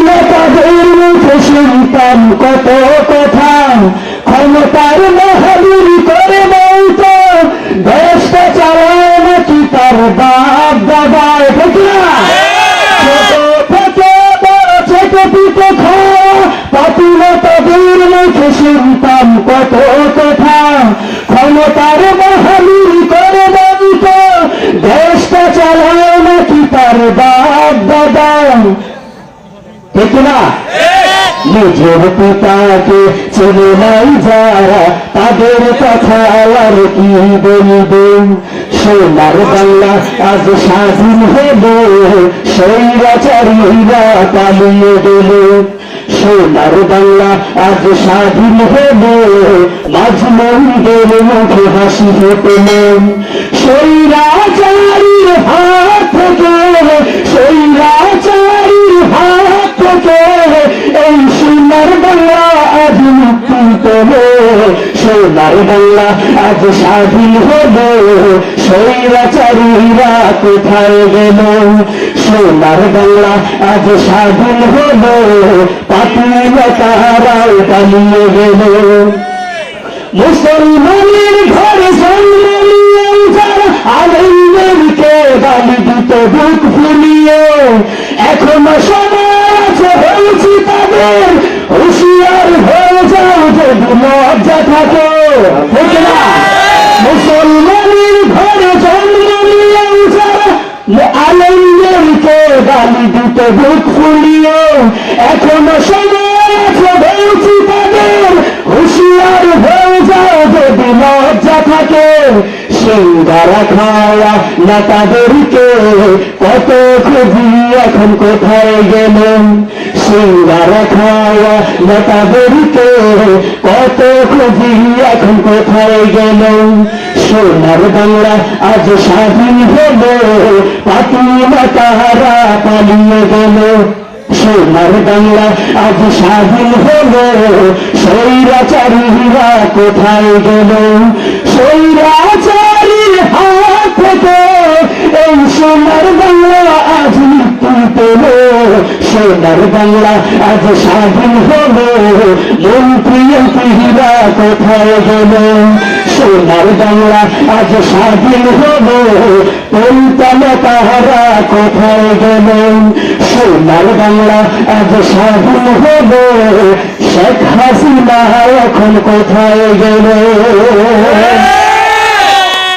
নেতাদের মুখে শুনতাম কত কথা, ক্ষমতার মহাবীর করে বলতো দেশটা চালায় নাকি তার বাপ দাদা। ঠিক না? ছোট থেকে বড় ছোট পিঠে খাওয়া পাপি নেতাদের মুখে শুনতাম কত কথা, ক্ষমতার মহাবীর করে বলতো দেশটা চালায় নাকি তার বাপ দাদা। ঠিক না? নিজের পিতাকে চেনে নাই যারা তাদের কথা আর কি বলবে। সোনার বাংলা আজ স্বাধীন হলো, স্বৈরাচারীরা পালিয়ে গেল। সোনার বাংলা আজ স্বাধীন হলো, মাজলুমদের মুখে হাসি ফুটল। স্বৈরাচারীর হাত থেকে, স্বৈরাচারীর হাত থেকে এই সোনার বাংলা আজ মুক্তি পেল। সোনার বাংলা আজ স্বাধীন হলো, স্বৈরাচারীরা কোথায় গেল। সোনার বাংলা আজ স্বাধীন হলো, পাপি নেতারাও পালিয়ে গেল। মুসলমানের ঘরে জন্ম নিয়ে যারা আলেমদেরকে গালি দিত বুক ফুলিয়ে, এখনো সময় আছে বলছি তাদের, হুঁশিয়ার হয়ে যাও যদি লজ্জা থাকে। ঠিক না? মুসলমানের ঘরে জন্ম নিয়ে যারা আলেমদেরকে গালি দিত বুক ফুলিয়ে, এখনো সময় আছে বলছি তাদের, হুঁশিয়ার হয়ে যাও যদি লজ্জা থাকে। সিঙ্গারা খাওয়া নেতাদেরকে কত খুঁজি এখন কোথায় গেল। সিঙ্গারা খাওয়া নেতাদেরকে কত খুঁজি এখন কোথায় গেল। সোনার বাংলা আজ স্বাধীন হলো, পাপি নেতারা পালিয়ে গেল। সোনার বাংলা আজ স্বাধীন হলো, স্বৈরাচারীরা কোথায় গেল। স্বৈরাচারীর হাত থেকে এই সোনার বাংলা আজ মুক্তি পেল। সোনার বাংলা আজ স্বাধীন হলো, মন্ত্রী এমপিরা কোথায় গেল। সোনার বাংলা আজ স্বাধীন হলো, নেতারা কোথায় গেল। সোনার বাংলা আজ স্বাধীন হলো, শেখ হাসিনা এখন কোথায় গেল।